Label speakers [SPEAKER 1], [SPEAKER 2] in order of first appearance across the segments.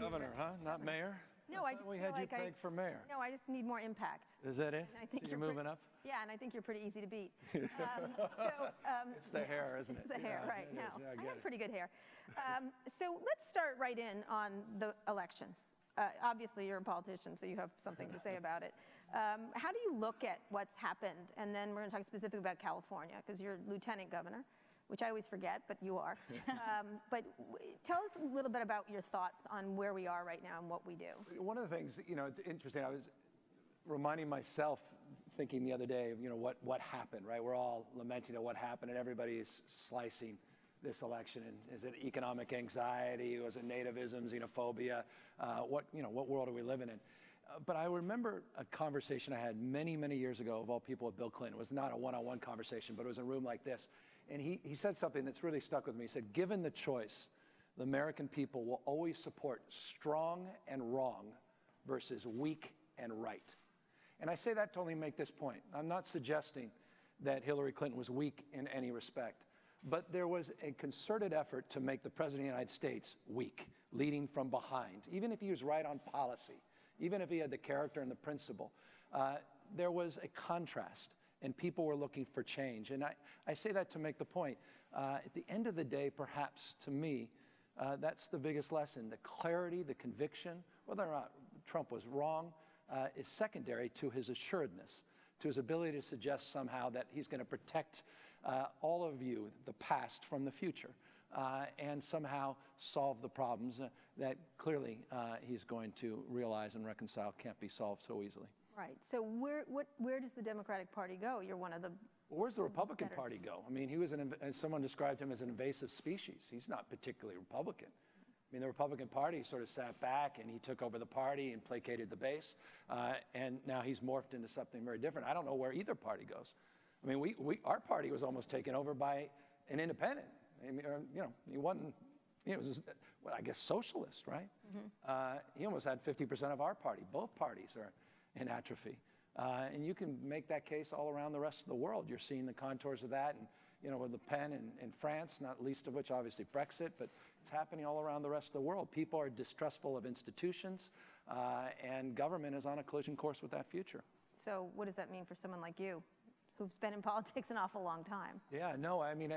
[SPEAKER 1] Governor, huh? Not mayor?
[SPEAKER 2] No, I just
[SPEAKER 1] we
[SPEAKER 2] feel
[SPEAKER 1] had you
[SPEAKER 2] like
[SPEAKER 1] pegged for mayor.
[SPEAKER 2] No, I just need more impact.
[SPEAKER 1] Is that it?
[SPEAKER 2] I think
[SPEAKER 1] so you're moving up?
[SPEAKER 2] Yeah, and I think you're pretty easy to beat.
[SPEAKER 1] It's the hair, isn't it?
[SPEAKER 2] It's the hair,
[SPEAKER 1] Yeah,
[SPEAKER 2] right.
[SPEAKER 1] it
[SPEAKER 2] Now,
[SPEAKER 1] is. Yeah,
[SPEAKER 2] I
[SPEAKER 1] get
[SPEAKER 2] have
[SPEAKER 1] it.
[SPEAKER 2] pretty good hair. So let's start right in on the election. Obviously, you're a politician, so you have something to say about it. How do you look at what's happened? And then we're going to talk specifically about California, because you're lieutenant governor, which I always forget, but you are. But tell us a little bit about your thoughts on where we are right now and what we do.
[SPEAKER 1] One of the things, it's interesting. I was reminding myself, thinking the other day, what happened, right? We're all lamenting at what happened, and everybody is slicing this election. And is it economic anxiety? Was it nativism, xenophobia? What world are we living in? But I remember a conversation I had many, many years ago, of all people, with Bill Clinton. It was not a one-on-one conversation, but it was a room like this. And he said something that's really stuck with me. He said, given the choice, the American people will always support strong and wrong versus weak and right. And I say that to only make this point. I'm not suggesting that Hillary Clinton was weak in any respect, but there was a concerted effort to make the President of the United States weak, leading from behind. Even if he was right on policy, even if he had the character and the principle, there was a contrast, and people were looking for change. And I say that to make the point. At the end of the day, perhaps, to me, that's the biggest lesson. The clarity, the conviction, whether or not Trump was wrong, is secondary to his assuredness, to his ability to suggest somehow that he's going to protect all of you, the past from the future, and somehow solve the problems that clearly he's going to realize and reconcile can't be solved so easily.
[SPEAKER 2] Right. So where does the Democratic Party go? You're one of the...
[SPEAKER 1] Well, where's the Republican Party go? I mean, he was, as someone described him, as an invasive species. He's not particularly Republican. I mean, the Republican Party sort of sat back, and he took over the party and placated the base, and now he's morphed into something very different. I don't know where either party goes. I mean, our party was almost taken over by an independent. I mean, he wasn't, was, I guess, socialist, right? Mm-hmm. He almost had 50% of our party. Both parties are in atrophy. And you can make that case all around the rest of the world. You're seeing the contours of that, and with Le Pen in France, not least of which, obviously, Brexit, but it's happening all around the rest of the world. People are distrustful of institutions, and government is on a collision course with that future.
[SPEAKER 2] So what does that mean for someone like you, who's been in politics an awful long time?
[SPEAKER 1] Yeah, no, I mean,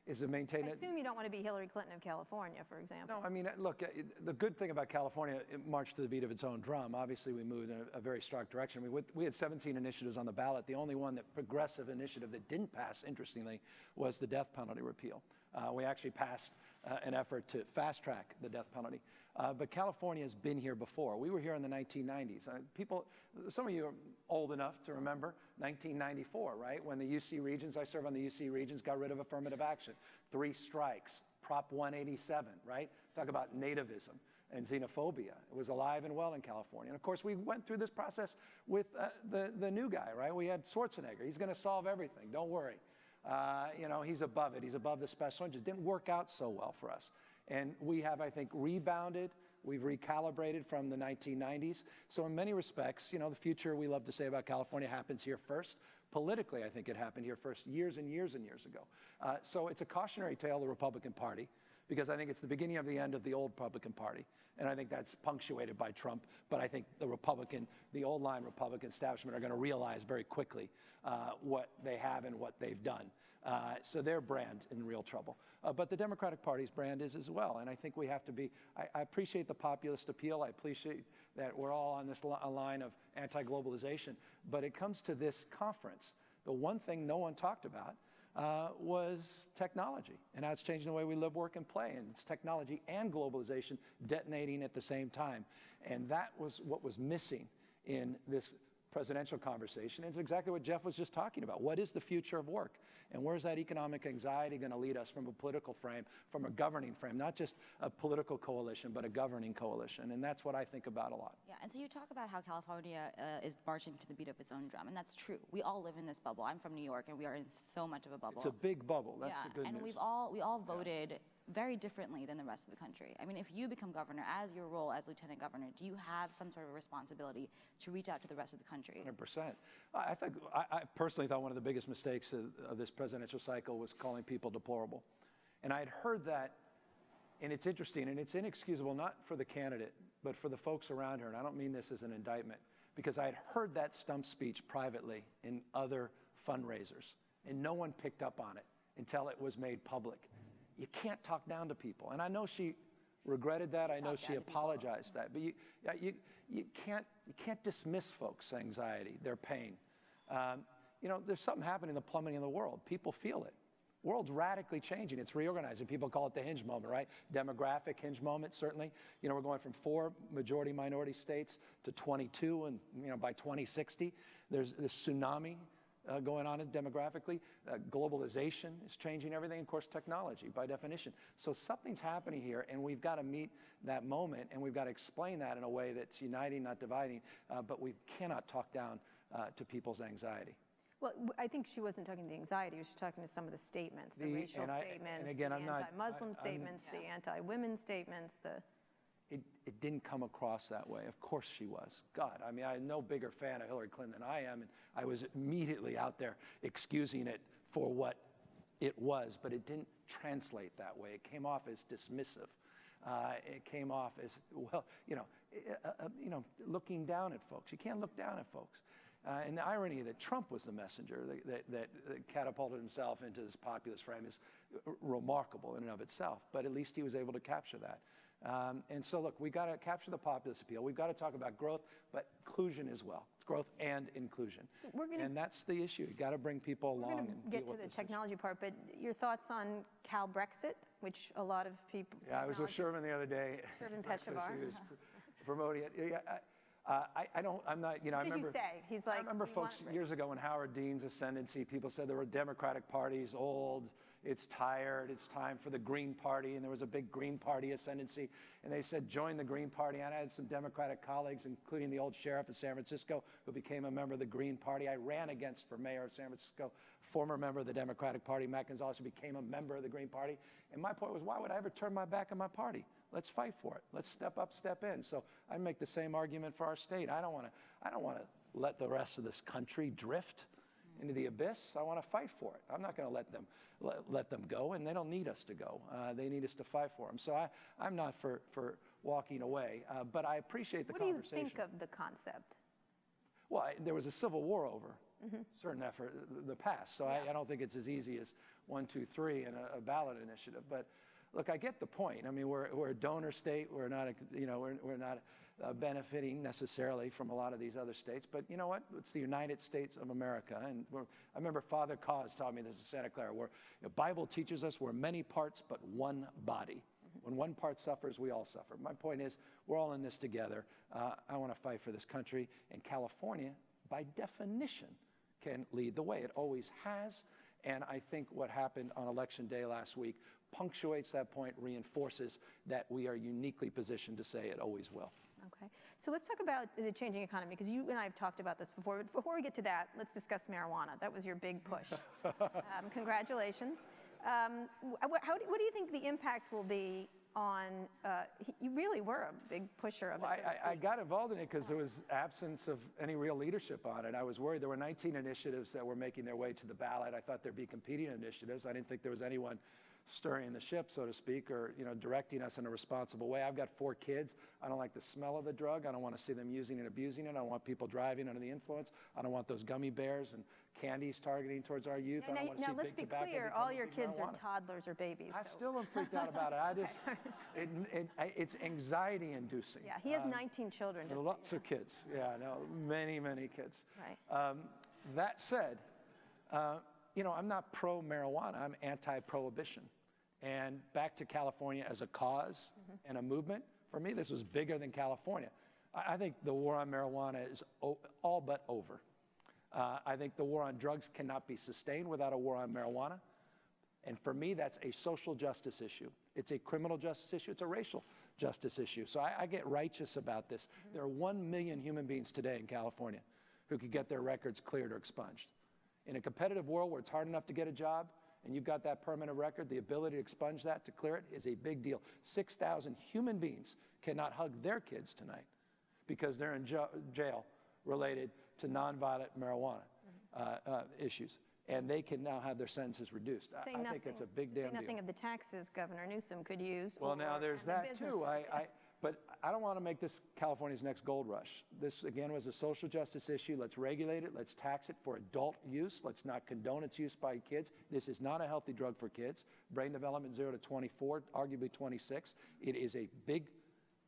[SPEAKER 1] is it maintained?
[SPEAKER 2] I assume you don't want to be Hillary Clinton of California, for example.
[SPEAKER 1] No, I mean, look, the good thing about California, it marched to the beat of its own drum. Obviously, we moved in a very stark direction. I mean, we had 17 initiatives on the ballot. The only one, that progressive initiative that didn't pass, interestingly, was the death penalty repeal. We actually passed an effort to fast-track the death penalty. But California has been here before. We were here in the 1990s. Some of you are old enough to remember 1994, right? When the UC Regents, I serve on the UC Regents, got rid of affirmative action. 3 strikes, Prop 187, right? Talk about nativism and xenophobia. It was alive and well in California. And of course, we went through this process with the new guy, right? We had Schwarzenegger. He's going to solve everything. Don't worry. He's above it. He's above the special interest. It didn't work out so well for us. And we have, I think, rebounded. We've recalibrated from the 1990s. So in many respects, the future, we love to say about California, happens here first. Politically, I think it happened here first years and years and years ago. So it's a cautionary tale of the Republican Party, because I think it's the beginning of the end of the old Republican Party. And I think that's punctuated by Trump. But I think the old line Republican establishment are going to realize very quickly what they have and what they've done. So their brand in real trouble. But the Democratic Party's brand is as well. And I think we have to be, I appreciate the populist appeal. I appreciate that we're all on this line of anti-globalization. But it comes to this conference, the one thing no one talked about was technology, and how it's changing the way we live, work, and play. And it's technology and globalization detonating at the same time. And that was what was missing in this presidential conversation. And it's exactly what Jeff was just talking about. What is the future of work? And where's that economic anxiety going to lead us from a political frame, from a governing frame, not just a political coalition, but a governing coalition? And that's what I think about a lot.
[SPEAKER 3] Yeah, and so you talk about how California is marching to the beat of its own drum, and that's true. We all live in this bubble. I'm from New York, and we are in so much of a bubble.
[SPEAKER 1] It's a big bubble. That's the good news.
[SPEAKER 3] And we all voted very differently than the rest of the country. I mean, if you become governor, as your role as lieutenant governor, do you have some sort of responsibility to reach out to the rest of the country?
[SPEAKER 1] 100%. I personally thought one of the biggest mistakes of this presidential cycle was calling people deplorable. And I had heard that And it's interesting, and it's inexcusable, not for the candidate, but for the folks around her. And I don't mean this as an indictment, because I had heard that stump speech privately in other fundraisers, and no one picked up on it until it was made public. You can't talk down to people. And I know she regretted that. I know she apologized that. But you can't dismiss folks' anxiety, their pain. There's something happening in the plummeting of the world. People feel it. World's radically changing. It's reorganizing. People call it the Hinge Moment, right? Demographic Hinge Moment, certainly. We're going from 4 majority-minority states to 22, and by 2060, there's this tsunami going on demographically. Globalization is changing everything. Of course, technology, by definition. So something's happening here, and we've got to meet that moment, and we've got to explain that in a way that's uniting, not dividing, but we cannot talk down to people's anxiety.
[SPEAKER 2] Well, I think she wasn't talking to the anxiety. She was talking to some of the statements, the racial statements, the anti-Muslim statements, the anti-women statements.
[SPEAKER 1] It didn't come across that way. Of course she was. God, I'm no bigger fan of Hillary Clinton than I am, and I was immediately out there excusing it for what it was, but it didn't translate that way. It came off as dismissive. It came off as, looking down at folks. You can't look down at folks. And the irony that Trump was the messenger that catapulted himself into this populist frame is remarkable in and of itself. But at least he was able to capture that. And so, look, we've got to capture the populist appeal. We've got to talk about growth, but inclusion as well. It's growth and inclusion. So and that's the issue. You've got to bring people along.
[SPEAKER 2] We're going to get to the technology part, but your thoughts on Cal Brexit, which a lot of people...
[SPEAKER 1] Yeah, I was with Shervin the other day.
[SPEAKER 2] Shervin Peshawar.
[SPEAKER 1] He was promoting it. Yeah, I'm not,
[SPEAKER 2] What did you say? He's like,
[SPEAKER 1] I remember folks years ago when Howard Dean's ascendancy, people said there were Democratic parties, old, it's tired, it's time for the Green Party, and there was a big Green Party ascendancy, and they said, join the Green Party. And I had some Democratic colleagues, including the old sheriff of San Francisco, who became a member of the Green Party. I ran against for mayor of San Francisco, former member of the Democratic Party, Matt Gonzalez, who became a member of the Green Party. And my point was, why would I ever turn my back on my party? Let's fight for it. Let's step up, step in. So I make the same argument for our state. I don't want to let the rest of this country drift into the abyss. I want to fight for it. I'm not going to let them go, and they don't need us to go. They need us to fight for them. So I'm not for walking away, but I appreciate the conversation.
[SPEAKER 2] What do you think of the concept?
[SPEAKER 1] Well, there was a civil war over certain effort, the past. So I don't think it's as easy as 1, 2, 3 in a ballot initiative. But look, I get the point. I mean, we're a donor state. We're not, we're not benefiting necessarily from a lot of these other states. But you know what? It's the United States of America. And I remember Father Cause taught me this in Santa Clara, where the Bible teaches us we're many parts but one body. When one part suffers, we all suffer. My point is, we're all in this together. I want to fight for this country. And California, by definition, can lead the way. It always has. And I think what happened on Election Day last week punctuates that point, reinforces that we are uniquely positioned to say it always will.
[SPEAKER 2] Okay. So let's talk about the changing economy, because you and I have talked about this before. But before we get to that, let's discuss marijuana. That was your big push. Congratulations. What do you think the impact will be on, you really were a big pusher of it, so to speak.
[SPEAKER 1] I got involved in it because there was absence of any real leadership on it. I was worried. There were 19 initiatives that were making their way to the ballot. I thought there'd be competing initiatives. I didn't think there was anyone stirring the ship, so to speak, or directing us in a responsible way. I've got 4 kids. I don't like the smell of the drug. I don't want to see them using and abusing it. I don't want people driving under the influence. I don't want those gummy bears and candies targeting towards our youth. I don't want to see
[SPEAKER 2] let's
[SPEAKER 1] big
[SPEAKER 2] be
[SPEAKER 1] tobacco
[SPEAKER 2] clear, all your kids are toddlers or babies.
[SPEAKER 1] I still am freaked out about it. It's anxiety inducing.
[SPEAKER 2] Yeah, he has 19 children.
[SPEAKER 1] Lots of kids. Yeah, no, many kids.
[SPEAKER 2] Right.
[SPEAKER 1] That said, I'm not pro-marijuana. I'm anti-prohibition. And back to California as a cause and a movement, for me, this was bigger than California. I think the war on marijuana is all but over. I think the war on drugs cannot be sustained without a war on marijuana. And for me, that's a social justice issue. It's a criminal justice issue. It's a racial justice issue. So I get righteous about this. There are 1 million human beings today in California who could get their records cleared or expunged. In a competitive world where it's hard enough to get a job, and you've got that permanent record, the ability to expunge that, to clear it, is a big deal. 6,000 human beings cannot hug their kids tonight because they're in jail related to nonviolent marijuana issues. and they can now have their sentences reduced. I think it's a big damn
[SPEAKER 2] Say
[SPEAKER 1] deal.
[SPEAKER 2] nothing of the taxes Governor Newsom could use.
[SPEAKER 1] Well, now there's
[SPEAKER 2] and the
[SPEAKER 1] that too.
[SPEAKER 2] businesses, yeah.
[SPEAKER 1] But I don't want to make this California's next gold rush. This, again, was a social justice issue. Let's regulate it. Let's tax it for adult use. Let's not condone its use by kids. This is not a healthy drug for kids. Brain development 0 to 24, arguably 26. It is a big,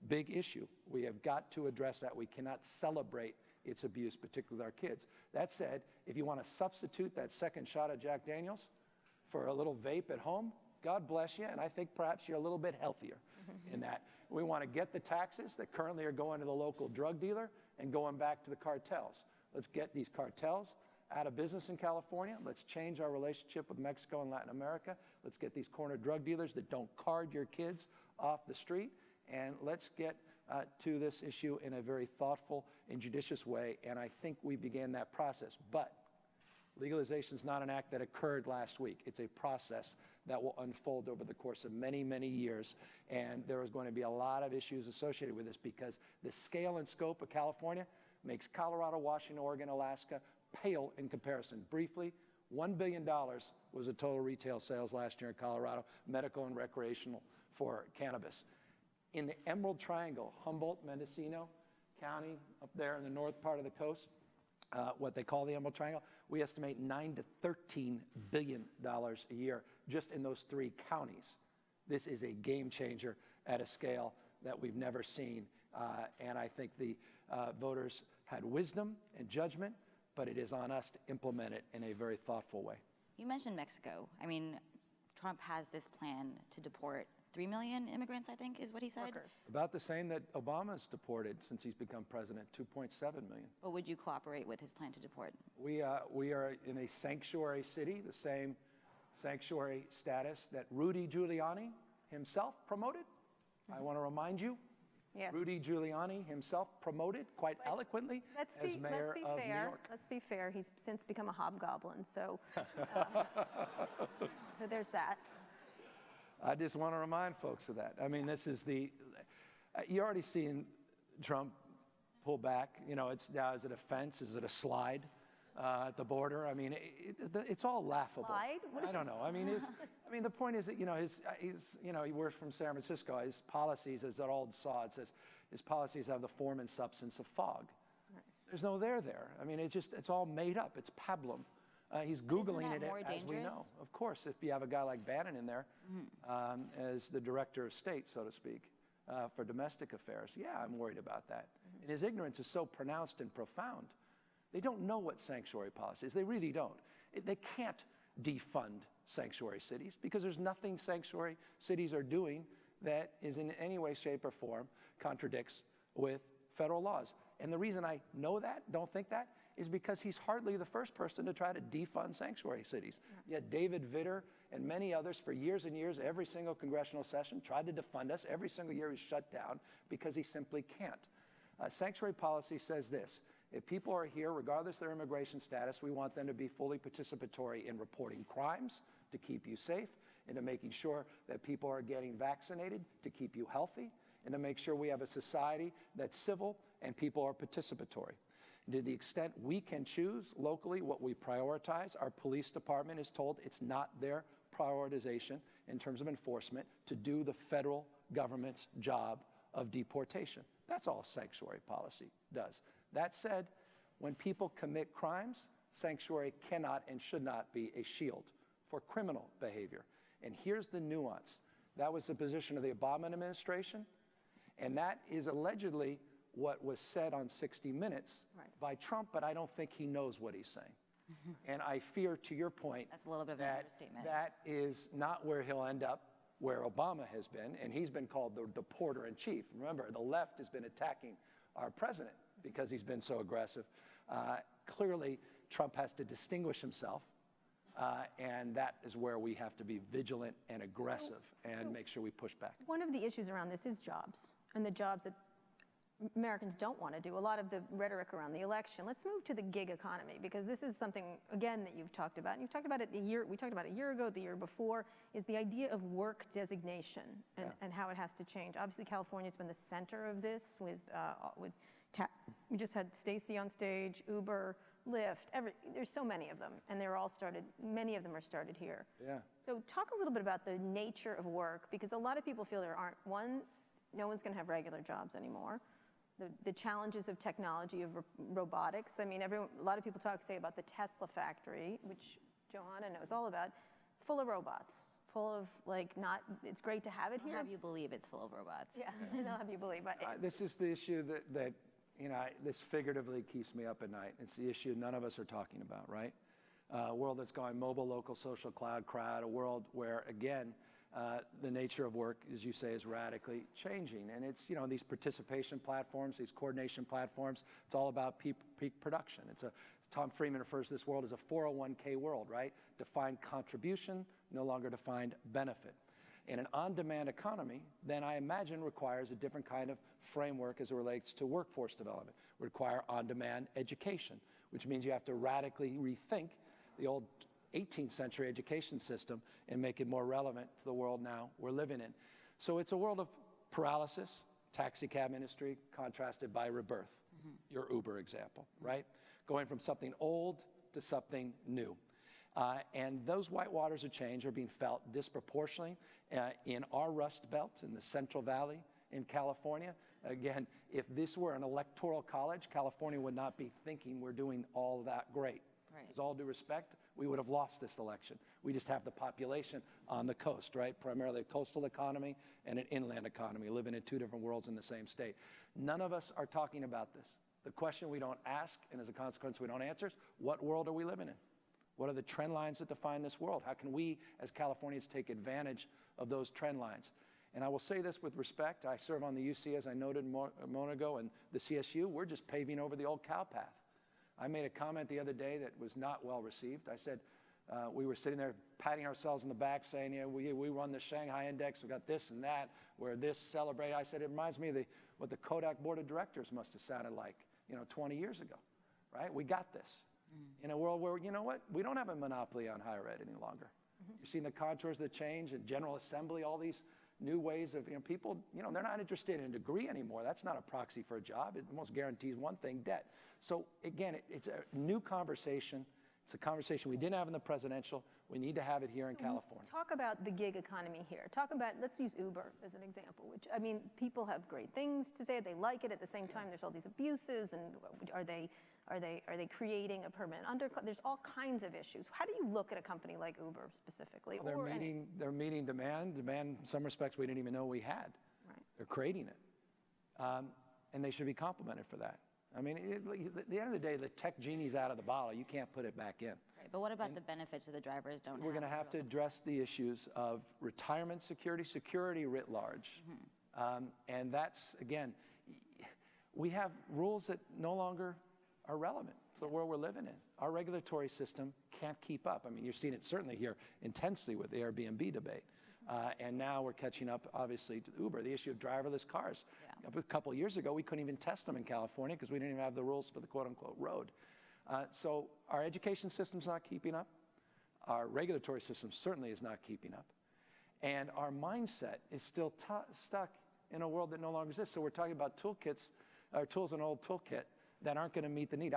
[SPEAKER 1] big issue. We have got to address that. We cannot celebrate its abuse, particularly with our kids. That said, if you want to substitute that second shot of Jack Daniels for a little vape at home, God bless you, and I think perhaps you're a little bit healthier in that. We want to get the taxes that currently are going to the local drug dealer and going back to the cartels. Let's get these cartels out of business in California. Let's change our relationship with Mexico and Latin America. Let's get these corner drug dealers that don't card your kids off the street. And let's get to this issue in a very thoughtful and judicious way. And I think we began that process. But legalization is not an act that occurred last week. It's a process that will unfold over the course of many, many years. And there is going to be a lot of issues associated with this because the scale and scope of California makes Colorado, Washington, Oregon, Alaska pale in comparison. Briefly, $1 billion was the total retail sales last year in Colorado, medical and recreational for cannabis. In the Emerald Triangle, Humboldt, Mendocino County, up there in the north part of the coast, what they call the Emerald Triangle, we estimate $9 to $13 billion a year just in those 3 counties. This is a game changer at a scale that we've never seen. And I think the voters had wisdom and judgment, but it is on us to implement it in a very thoughtful way.
[SPEAKER 3] You mentioned Mexico. I mean, Trump has this plan to deport 3 million immigrants, I think, is what he said.
[SPEAKER 2] Workers.
[SPEAKER 1] About the same that Obama's deported since he's become president, 2.7 million.
[SPEAKER 3] But would you cooperate with his plan to deport?
[SPEAKER 1] We are in a sanctuary city, the same sanctuary status that Rudy Giuliani himself promoted. I want to remind you,
[SPEAKER 2] Yes.
[SPEAKER 1] Rudy Giuliani himself promoted quite eloquently as mayor of New York.
[SPEAKER 2] Let's be fair. He's since become a hobgoblin, so so there's that.
[SPEAKER 1] I just want to remind folks of that. I mean, this is you're already seeing Trump pull back. You know, now, is it a fence? Is it a slide at the border? I mean, it's all laughable.
[SPEAKER 2] Slide? What is
[SPEAKER 1] I don't
[SPEAKER 2] this?
[SPEAKER 1] know. I mean, the point is that, he works from San Francisco. His policies, as that old saw, it says, his policies have the form and substance of fog. Right. There's no there. I mean, it's all made up. It's pablum. He's Googling it as we know. Of course, if you have a guy like Bannon in there as the director of state, so to speak, for domestic affairs, yeah, I'm worried about that. And his ignorance is so pronounced and profound. They don't know what sanctuary policy is. They really don't. They can't defund sanctuary cities because there's nothing sanctuary cities are doing that is in any way, shape, or form contradicts with federal laws. And the reason I know that, don't think that, is because he's hardly the first person to try to defund sanctuary cities. Yet David Vitter and many others for years and years, every single congressional session, tried to defund us. Every single year he's shut down because he simply can't. Sanctuary policy says this: if people are here, regardless of their immigration status, we want them to be fully participatory in reporting crimes to keep you safe, and to making sure that people are getting vaccinated to keep you healthy, and to make sure we have a society that's civil and people are participatory. To the extent we can choose locally what we prioritize, our police department is told it's not their prioritization in terms of enforcement to do the federal government's job of deportation. That's all sanctuary policy does. That said, when people commit crimes, sanctuary cannot and should not be a shield for criminal behavior. And here's the nuance. That was the position of the Obama administration, and that is allegedly what was said on 60 Minutes by Trump, but I don't think he knows what he's saying. And I fear, to your point,
[SPEAKER 3] that's a little bit of an understatement.
[SPEAKER 1] That is not where he'll end up, where Obama has been, and he's been called the deporter-in-chief. Remember, the left has been attacking our president because he's been so aggressive. Clearly, Trump has to distinguish himself, and that is where we have to be vigilant and aggressive and make sure we push back.
[SPEAKER 2] One of the issues around this is jobs, and the jobs that Americans don't want to do. A lot of the rhetoric around the election. Let's move to the gig economy, because this is something, again, that you've talked about. And you've talked about it we talked about it a year ago, the year before, is the idea of work designation and how it has to change. Obviously, California's been the center of this with we just had Stacey on stage, Uber, Lyft, there's so many of them, and many of them are started here.
[SPEAKER 1] Yeah.
[SPEAKER 2] So talk a little bit about the nature of work, because a lot of people feel no one's going to have regular jobs anymore. The challenges of technology, of robotics. I mean, a lot of people say about the Tesla factory, which Johana knows all about, full of robots, full of it's great to have it here.
[SPEAKER 3] I'll have you believe it's full of robots.
[SPEAKER 2] Yeah, I'll have you believe.
[SPEAKER 1] This is the issue that this figuratively keeps me up at night. It's the issue none of us are talking about, right? A world that's going mobile, local, social, cloud, crowd, a world where, again, the nature of work, as you say, is radically changing. And it's, these participation platforms, these coordination platforms, it's all about peak production. Tom Friedman refers to this world as a 401k world, right? Defined contribution, no longer defined benefit. And an on-demand economy, then I imagine, requires a different kind of framework as it relates to workforce development. It would require on-demand education, which means you have to radically rethink the old 18th century education system and make it more relevant to the world now we're living in. So it's a world of paralysis, taxi cab industry contrasted by rebirth, your Uber example, right? Going from something old to something new. And those whitewaters of change are being felt disproportionately in our Rust Belt, in the Central Valley in California. Again, if this were an electoral college, California would not be thinking we're doing all that great.
[SPEAKER 3] Right.
[SPEAKER 1] With all due respect, we would have lost this election. We just have the population on the coast, right? Primarily a coastal economy and an inland economy, living in two different worlds in the same state. None of us are talking about this. The question we don't ask, and as a consequence we don't answer, is what world are we living in? What are the trend lines that define this world? How can we, as Californians, take advantage of those trend lines? And I will say this with respect. I serve on the UC, as I noted a moment ago, and the CSU, we're just paving over the old cow path. I made a comment the other day that was not well received. I said, we were sitting there patting ourselves on the back saying, we run the Shanghai Index, we got this and that, we're this celebrate. I said, it reminds me of what the Kodak board of directors must have sounded like, 20 years ago, right? We got this. In a world where, we don't have a monopoly on higher ed any longer. You've seen the contours that change in General Assembly, all these new ways of, people, they're not interested in a degree anymore. That's not a proxy for a job. It almost guarantees one thing, debt. So again, it's a new conversation. It's a conversation we didn't have in the presidential. We need to have it here in California.
[SPEAKER 2] Talk about the gig economy here. Let's use Uber as an example, which, people have great things to say. They like it. At the same time, there's all these abuses, and are they creating a permanent underclass? There's all kinds of issues. How do you look at a company like Uber specifically?
[SPEAKER 1] Well, they're meeting demand in some respects we didn't even know we had.
[SPEAKER 2] Right.
[SPEAKER 1] They're creating it. And they should be complimented for that. At the end of the day, the tech genie's out of the bottle. You can't put it back in.
[SPEAKER 3] Right, but what about the benefits that the drivers don't have?
[SPEAKER 1] We're going to have to address the issues of retirement security writ large. And that's, again, we have rules that no longer are relevant to the world we're living in. Our regulatory system can't keep up. You're seeing it certainly here intensely with the Airbnb debate. And now we're catching up, obviously, to Uber, the issue of driverless cars.
[SPEAKER 3] Yeah.
[SPEAKER 1] A couple of years ago, we couldn't even test them in California because we didn't even have the rules for the quote-unquote road. So our education system's not keeping up. Our regulatory system certainly is not keeping up. And our mindset is still stuck in a world that no longer exists. So we're talking about toolkits, or tools in an old toolkit that aren't going to meet the need.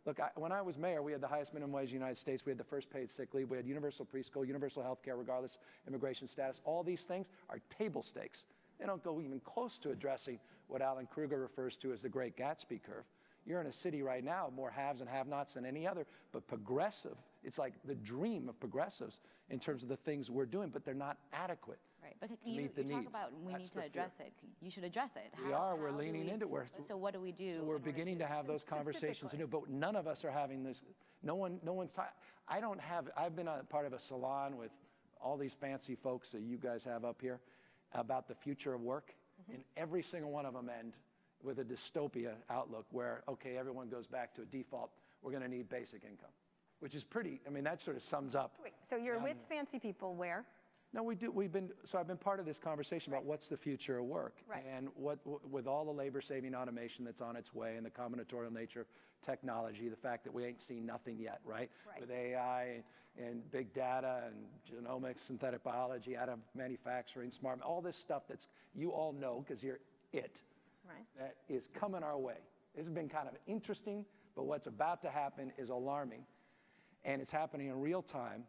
[SPEAKER 1] Look, when I was mayor, we had the highest minimum wage in the United States. We had the first paid sick leave. We had universal preschool, universal health care, regardless of immigration status. All these things are table stakes. They don't go even close to addressing what Alan Kruger refers to as the Great Gatsby curve. You're in a city right now, more haves and have-nots than any other, but progressive. It's like the dream of progressives in terms of the things we're doing, but they're not adequate.
[SPEAKER 3] Right, but
[SPEAKER 1] you
[SPEAKER 3] talk about we need to address it. You should address it.
[SPEAKER 1] We're leaning into it.
[SPEAKER 3] So what do we do?
[SPEAKER 1] So we're beginning to have those conversations anew, but none of us are having this. No one's talking. I've been a part of a salon with all these fancy folks that you guys have up here about the future of work, and every single one of them end with a dystopia outlook where, okay, everyone goes back to a default. We're going to need basic income, which is pretty, that sort of sums up.
[SPEAKER 2] Wait, so you're with fancy people where?
[SPEAKER 1] No, we do. I've been part of this conversation about what's the future of work, and with all the labor-saving automation that's on its way, and the combinatorial nature of technology, the fact that we ain't seen nothing yet, right? With AI and big data and genomics, synthetic biology, additive manufacturing, smart, all this stuff that's you all know because you're it, that is coming our way. This has been kind of interesting, But what's about to happen is alarming, and it's happening in real time.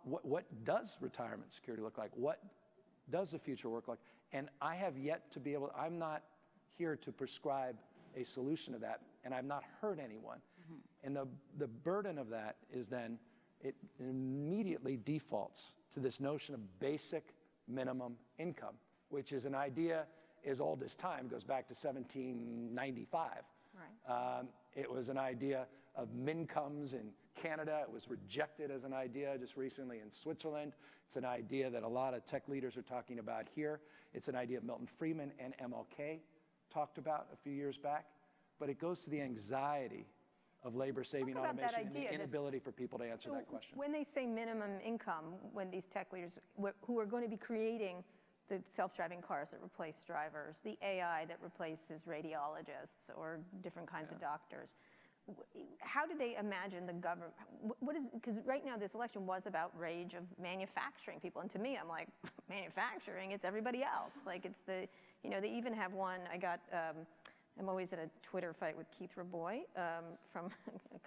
[SPEAKER 1] What does retirement security look like? What does the future work like? And I have yet to be able, I'm not here to prescribe a solution to that, and I've not heard anyone. And the burden of that is then it immediately defaults to this notion of basic minimum income, which is an idea as old as time, goes back to 1795.
[SPEAKER 2] Right.
[SPEAKER 1] It was an idea of mincomes in Canada. It was rejected as an idea just recently in Switzerland. It's an idea that a lot of tech leaders are talking about here. It's an idea Milton Friedman and MLK talked about a few years back. But it goes to the anxiety of labor-saving automation and the inability for people to answer that question.
[SPEAKER 2] When they say minimum income, when these tech leaders who are going to be creating the self-driving cars that replace drivers, the AI that replaces radiologists or different kinds of doctors, how do they imagine the government? What is, because right now this election was about rage of manufacturing people, and to me, I'm like, manufacturing, it's everybody else. Like it's the, you know, they even have one, I'm always at a Twitter fight with Keith Raboy from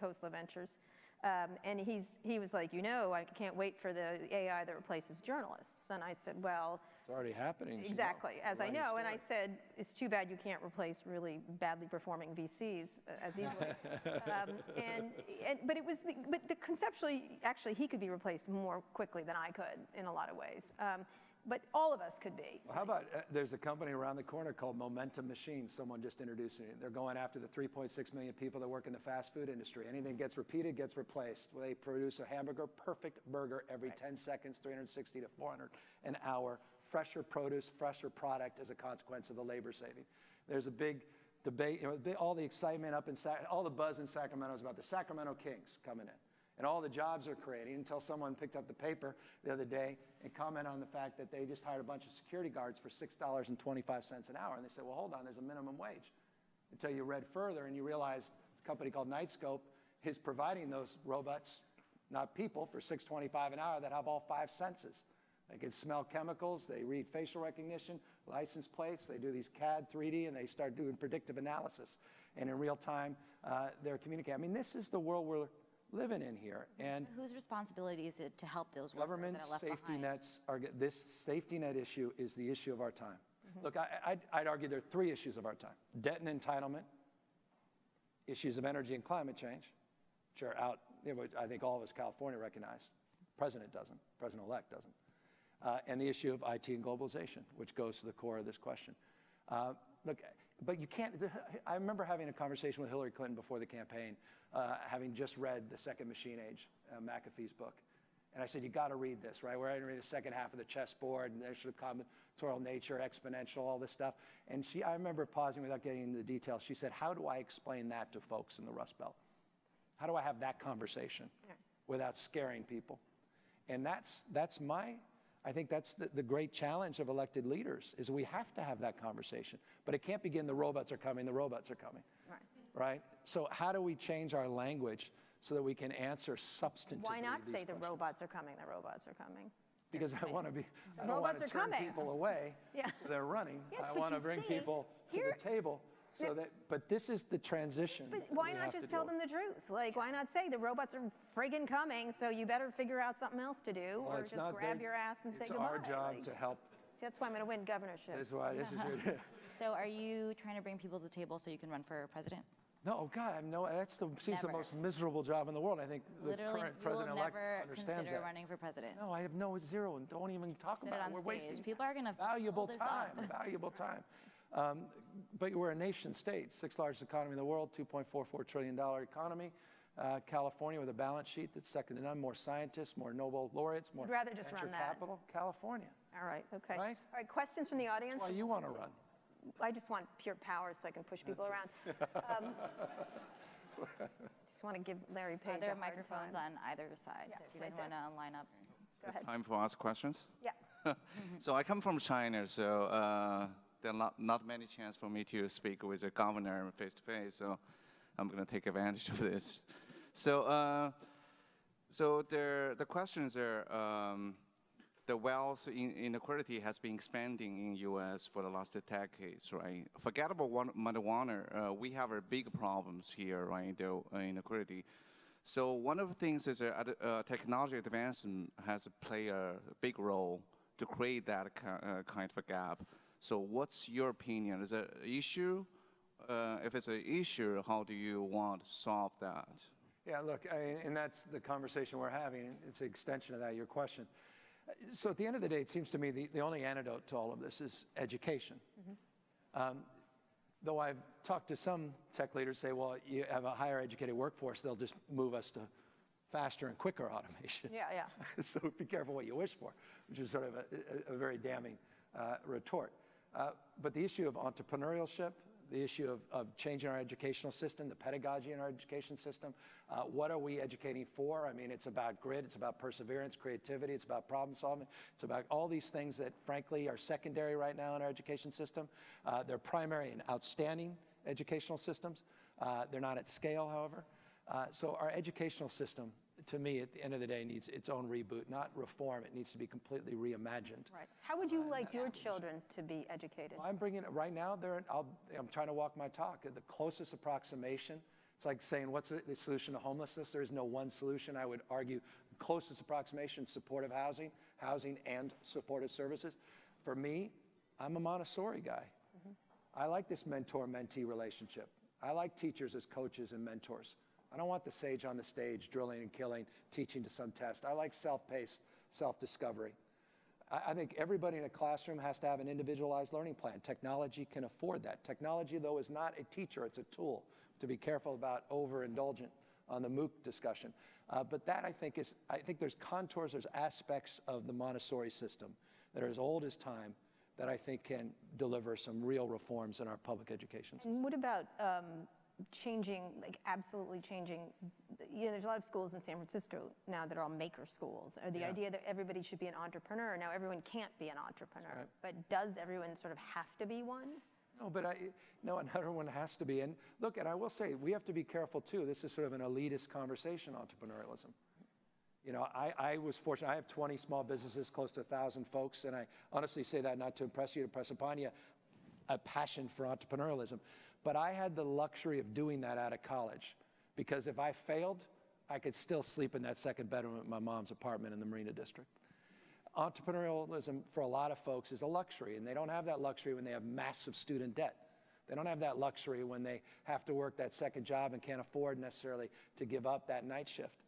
[SPEAKER 2] Khosla Ventures. And he was like, you know, I can't wait for the AI that replaces journalists. And I said, well,
[SPEAKER 1] it's already happening.
[SPEAKER 2] Exactly, as I know. And I said, it's too bad you can't replace really badly performing VCs as easily. But conceptually, actually, he could be replaced more quickly than I could in a lot of ways. But all of us could be.
[SPEAKER 1] Well, how about, there's a company around the corner called Momentum Machines. Someone just introduced it. They're going after the 3.6 million people that work in the fast food industry. Anything gets repeated gets replaced. They produce a hamburger, perfect burger every 10 seconds, 360 to 400 an hour. Fresher produce, fresher product as a consequence of the labor saving. There's a big debate, you know, all the excitement up in, all the buzz in Sacramento is about the Sacramento Kings coming in. And all the jobs they're creating, until someone picked up the paper the other day and commented on the fact that they just hired a bunch of security guards for $6.25 an hour. And they said, well, hold on, there's a minimum wage. Until you read further and you realized a company called Nightscope is providing those robots, not people, for $6.25 an hour that have all 5 senses. They can smell chemicals, they read facial recognition, license plates, they do these CAD 3D, and they start doing predictive analysis. And in real time, they're communicating. I mean, this is the world we're living in here. And
[SPEAKER 3] whose responsibility is it to help those workers
[SPEAKER 1] government
[SPEAKER 3] that are left
[SPEAKER 1] safety
[SPEAKER 3] behind?
[SPEAKER 1] nets are, this safety net issue is the issue of our time. Look, I'd argue there are 3 issues of our time: debt and entitlement, issues of energy and climate change, which are out, you know, I think all of us California recognize. President doesn't, President-elect doesn't. And the issue of IT and globalization, which goes to the core of this question. Look, but you can't, I remember having a conversation with Hillary Clinton before the campaign, having just read The Second Machine Age, McAfee's book. And I said, you got to read this, right? We're going to read the second half of the chessboard, and there's sort of combinatorial nature, exponential, all this stuff. And I remember pausing without getting into the details. She said, how do I explain that to folks in the Rust Belt? How do I have that conversation without scaring people? And I think that's the great challenge of elected leaders, is we have to have that conversation. But it can't begin, the robots are coming, the robots are coming. Right? So how do we change our language so that we can answer substantively?
[SPEAKER 2] Why not
[SPEAKER 1] these
[SPEAKER 2] say the
[SPEAKER 1] questions?
[SPEAKER 2] robots are coming, the robots are coming?
[SPEAKER 1] Because I don't want
[SPEAKER 2] robots
[SPEAKER 1] to
[SPEAKER 2] are
[SPEAKER 1] turn
[SPEAKER 2] coming.
[SPEAKER 1] people away
[SPEAKER 2] Yeah.
[SPEAKER 1] so they're running.
[SPEAKER 2] Yes,
[SPEAKER 1] I
[SPEAKER 2] but
[SPEAKER 1] want to
[SPEAKER 2] you
[SPEAKER 1] bring
[SPEAKER 2] see,
[SPEAKER 1] people to the table. So that, but this is the transition.
[SPEAKER 2] But why not just tell them the truth? Like, why not say the robots are friggin' coming, so you better figure out something else to do,
[SPEAKER 1] Well,
[SPEAKER 2] or
[SPEAKER 1] it's
[SPEAKER 2] just
[SPEAKER 1] not
[SPEAKER 2] grab
[SPEAKER 1] their-
[SPEAKER 2] your ass and say
[SPEAKER 1] It's
[SPEAKER 2] goodbye.
[SPEAKER 1] our job
[SPEAKER 2] Like,
[SPEAKER 1] to help.
[SPEAKER 2] that's why I'm going to win governorship.
[SPEAKER 1] That's why this is your.
[SPEAKER 3] So are you trying to bring people to the table so you can run for president?
[SPEAKER 1] No, God, seems the
[SPEAKER 3] Never.
[SPEAKER 1] most miserable job in the world. I think the
[SPEAKER 3] Literally,
[SPEAKER 1] current
[SPEAKER 3] you will
[SPEAKER 1] president-elect
[SPEAKER 3] never
[SPEAKER 1] understands
[SPEAKER 3] consider
[SPEAKER 1] that.
[SPEAKER 3] running for president.
[SPEAKER 1] No, I have zero, and don't even talk
[SPEAKER 3] Sit
[SPEAKER 1] about
[SPEAKER 3] on
[SPEAKER 1] it. We're
[SPEAKER 3] stage.
[SPEAKER 1] wasting
[SPEAKER 3] People are going to
[SPEAKER 1] valuable
[SPEAKER 3] this
[SPEAKER 1] time,
[SPEAKER 3] up.
[SPEAKER 1] valuable time. But we're a nation state, 6th largest economy in the world, $2.44 trillion economy. California with a balance sheet that's second to none, more scientists, more Nobel laureates, more
[SPEAKER 2] You'd rather just
[SPEAKER 1] venture
[SPEAKER 2] run that.
[SPEAKER 1] capital. California.
[SPEAKER 2] All right, okay.
[SPEAKER 1] Right?
[SPEAKER 2] All right, questions from the audience?
[SPEAKER 1] That's why you want to run.
[SPEAKER 2] I just want pure power so I can push people around. Just want to give Larry Page
[SPEAKER 3] There
[SPEAKER 2] a
[SPEAKER 3] are
[SPEAKER 2] hard
[SPEAKER 3] microphones
[SPEAKER 2] time.
[SPEAKER 3] on either side, so if you guys
[SPEAKER 2] right
[SPEAKER 3] want to line up.
[SPEAKER 2] Go ahead.
[SPEAKER 4] It's time for ask questions.
[SPEAKER 2] Yeah.
[SPEAKER 4] So I come from China, so there are not many chance for me to speak with a governor face to face. So I'm going to take advantage of this. So, the questions are: the wealth inequality has been expanding in U.S. for the last decades, right? Forget about marijuana. We have big problems here, right? The inequality. So one of the things is technology advancement has played a big role to create that kind of a gap. So what's your opinion? Is it an issue? If it's an issue, how do you want to solve that?
[SPEAKER 1] Yeah, look, and that's the conversation we're having. It's an extension of that, your question. So at the end of the day, it seems to me the only antidote to all of this is education. Though I've talked to some tech leaders say, well, you have a higher educated workforce, they'll just move us to faster and quicker automation.
[SPEAKER 2] Yeah, yeah.
[SPEAKER 1] So be careful what you wish for, which is sort of a very damning retort. But the issue of entrepreneurship, the issue of changing our educational system, the pedagogy in our education system, what are we educating for? I mean, it's about grit, it's about perseverance, creativity, it's about problem solving, it's about all these things that frankly are secondary right now in our education system. They're primary and outstanding educational systems. They're not at scale, however. So our educational system, to me, at the end of the day, needs its own reboot, not reform. It needs to be completely reimagined.
[SPEAKER 2] Right. How would you like your children to be educated?
[SPEAKER 1] Well, I'm bringing it right now. I'm trying to walk my talk. The closest approximation. It's like saying, what's the solution to homelessness? There is no one solution. I would argue the closest approximation: supportive housing and supportive services. For me, I'm a Montessori guy. I like this mentor-mentee relationship. I like teachers as coaches and mentors. I don't want the sage on the stage drilling and killing, teaching to some test. I like self-paced, self-discovery. I think everybody in a classroom has to have an individualized learning plan. Technology can afford that. Technology, though, is not a teacher, it's a tool. To be careful about overindulgent on the MOOC discussion. But that, I think there's contours, there's aspects of the Montessori system that are as old as time that I think can deliver some real reforms in our public education system.
[SPEAKER 2] And what about changing, like absolutely changing, there's a lot of schools in San Francisco now that are all maker schools, or the idea that everybody should be an entrepreneur. Now everyone can't be an entrepreneur, but does everyone sort of have to be one?
[SPEAKER 1] No, but not everyone has to be. And look, and I will say, we have to be careful too. This is sort of an elitist conversation, entrepreneurialism. You know, I was fortunate. I have 20 small businesses, close to 1,000 folks, and I honestly say that not to impress you, to impress upon you a passion for entrepreneurialism. But I had the luxury of doing that out of college, because if I failed, I could still sleep in that second bedroom at my mom's apartment in the Marina District. Entrepreneurialism for a lot of folks is a luxury, and they don't have that luxury when they have massive student debt. They don't have that luxury when they have to work that second job and can't afford necessarily to give up that night shift.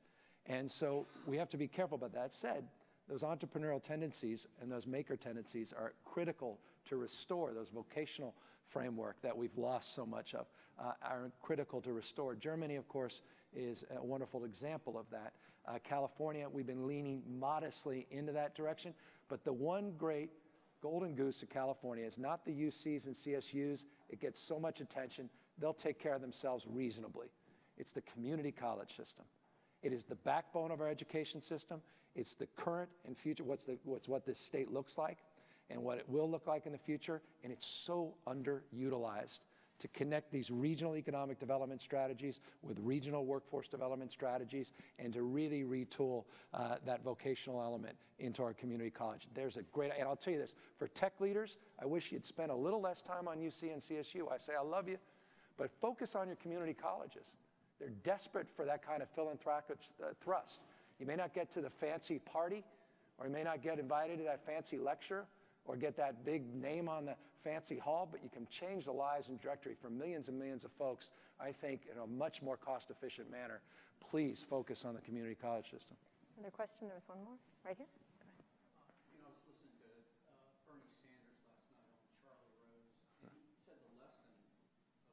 [SPEAKER 1] And so we have to be careful about that. That said, those entrepreneurial tendencies and those maker tendencies are critical to restore those vocational framework that we've lost so much of, are critical to restore. Germany, of course, is a wonderful example of that. California, we've been leaning modestly into that direction, but the one great golden goose of California is not the UCs and CSUs. It gets so much attention. They'll take care of themselves reasonably. It's the community college system. It is the backbone of our education system. It's the current and future, what this state looks like and what it will look like in the future, and it's so underutilized to connect these regional economic development strategies with regional workforce development strategies and to really retool that vocational element into our community college. There's a great, and I'll tell you this, for tech leaders, I wish you'd spend a little less time on UC and CSU. I say I love you, but focus on your community colleges. They're desperate for that kind of philanthropic thrust. You may not get to the fancy party, or you may not get invited to that fancy lecture, or get that big name on the fancy hall, but you can change the lives and trajectory for millions and millions of folks, I think, in a much more cost-efficient manner. Please focus on the community college system.
[SPEAKER 2] Another question? There was one more right here.
[SPEAKER 5] You know, I was listening to Bernie Sanders last night on Charlie Rose, and he said the lesson of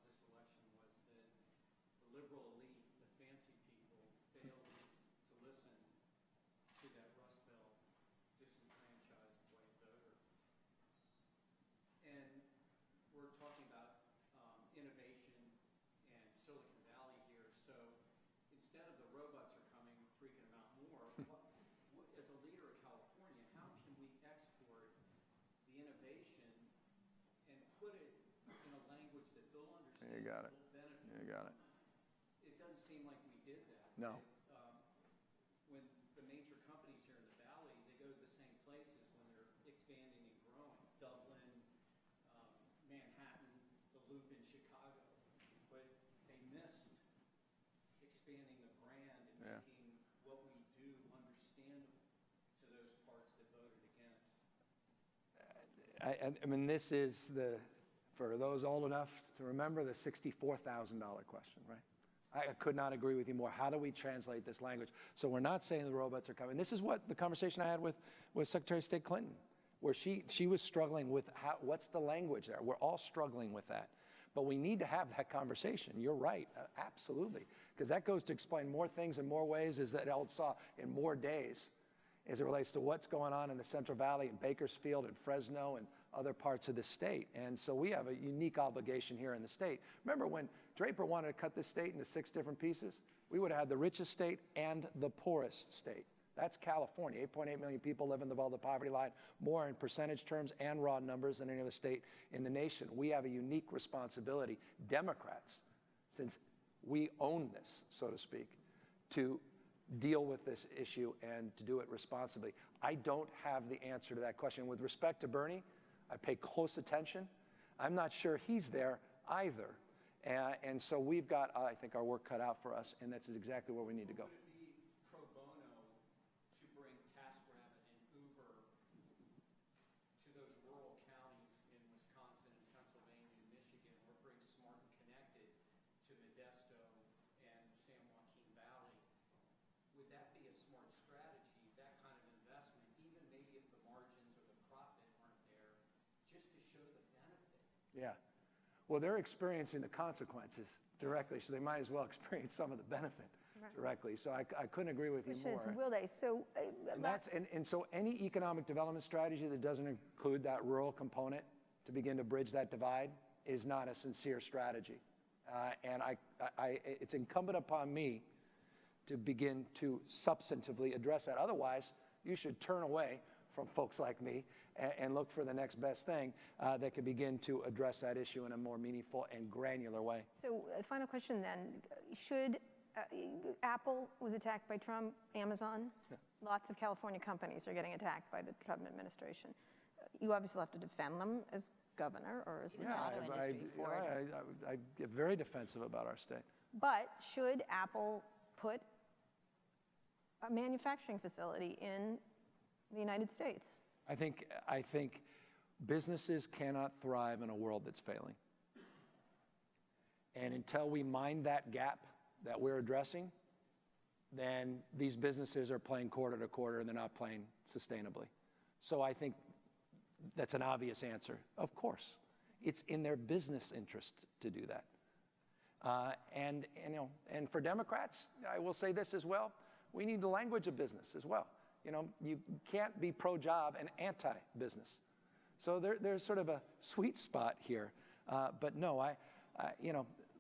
[SPEAKER 5] this election was that the liberal elite, the fancy people, failed to listen to that Rust Belt disenfranchised white voter. And we're talking about innovation and Silicon Valley here. So instead of the robots are coming, freaking them out more, as a leader of California, how can we export the innovation and put it in a language that they'll understand?
[SPEAKER 1] You got it.
[SPEAKER 5] Benefit.
[SPEAKER 1] You got it.
[SPEAKER 5] It doesn't seem like we did that.
[SPEAKER 1] No.
[SPEAKER 5] When the major companies here in the Valley, they go to the same places when they're expanding and growing. Dublin, Manhattan, the Loop in Chicago. But they missed expanding the brand and making what we do understandable to those parts that voted against.
[SPEAKER 1] I mean, this is for those old enough to remember, the $64,000 question, right? I could not agree with you more. How do we translate this language? So we're not saying the robots are coming. This is what the conversation I had with Secretary of State Clinton, where she was struggling with what's the language there. We're all struggling with that. But we need to have that conversation. You're right, absolutely. Because that goes to explain more things in more ways, as that old saw, in more days, as it relates to what's going on in the Central Valley, in Bakersfield, and Fresno, and other parts of the state. And so we have a unique obligation here in the state. Remember when Draper wanted to cut this state into 6 different pieces? We would have had the richest state and the poorest state. That's California. 8.8 million people live below the poverty line, more in percentage terms and raw numbers than any other state in the nation. We have a unique responsibility, Democrats, since we own this, so to speak, to deal with this issue and to do it responsibly. I don't have the answer to that question. With respect to Bernie, I pay close attention. I'm not sure he's there either. And so we've got, I think, our work cut out for us, and that's exactly where we need to go.
[SPEAKER 5] Would it be pro bono to bring TaskRabbit and Uber to those rural counties in Wisconsin and Pennsylvania and Michigan, or bring Smart and Connected to Modesto and San Joaquin Valley? Would that be a smart strategy, that kind of investment, even maybe if the margins or the profit aren't there, just to show the benefit?
[SPEAKER 1] Yeah. Well, they're experiencing the consequences directly, so they might as well experience some of the benefit directly. So I couldn't agree with you more.
[SPEAKER 2] Will they? So,
[SPEAKER 1] And so any economic development strategy that doesn't include that rural component to begin to bridge that divide is not a sincere strategy. And it's incumbent upon me to begin to substantively address that. Otherwise, you should turn away from folks like me and look for the next best thing that can begin to address that issue in a more meaningful and granular way.
[SPEAKER 2] So, final question then. Should Apple was attacked by Trump, Amazon, lots of California companies are getting attacked by the Trump administration. You obviously have to defend them as governor or as the
[SPEAKER 3] auto industry for it.
[SPEAKER 1] I get very defensive about our state.
[SPEAKER 2] But should Apple put a manufacturing facility in the United States?
[SPEAKER 1] I think businesses cannot thrive in a world that's failing. And until we mind that gap that we're addressing, then these businesses are playing quarter to quarter and they're not playing sustainably. So I think that's an obvious answer. Of course, it's in their business interest to do that. And for Democrats, I will say this as well, we need the language of business as well. You can't be pro-job and anti-business. So there's sort of a sweet spot here. But no,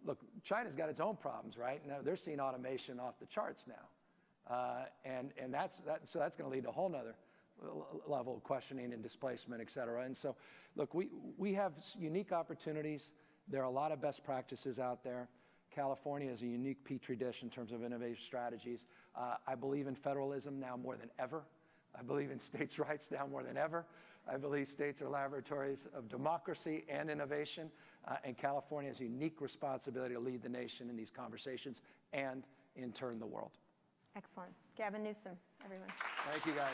[SPEAKER 1] look, China's got its own problems, right? Now they're seeing automation off the charts now. So that's going to lead to a whole nother level of questioning and displacement, et cetera. And so, look, we have unique opportunities. There are a lot of best practices out there. California is a unique petri dish in terms of innovative strategies. I believe in federalism now more than ever. I believe in states' rights now more than ever. I believe states are laboratories of democracy and innovation, and California has a unique responsibility to lead the nation in these conversations and, in turn, the world.
[SPEAKER 2] Excellent. Gavin Newsom, everyone.
[SPEAKER 1] Thank you, guys.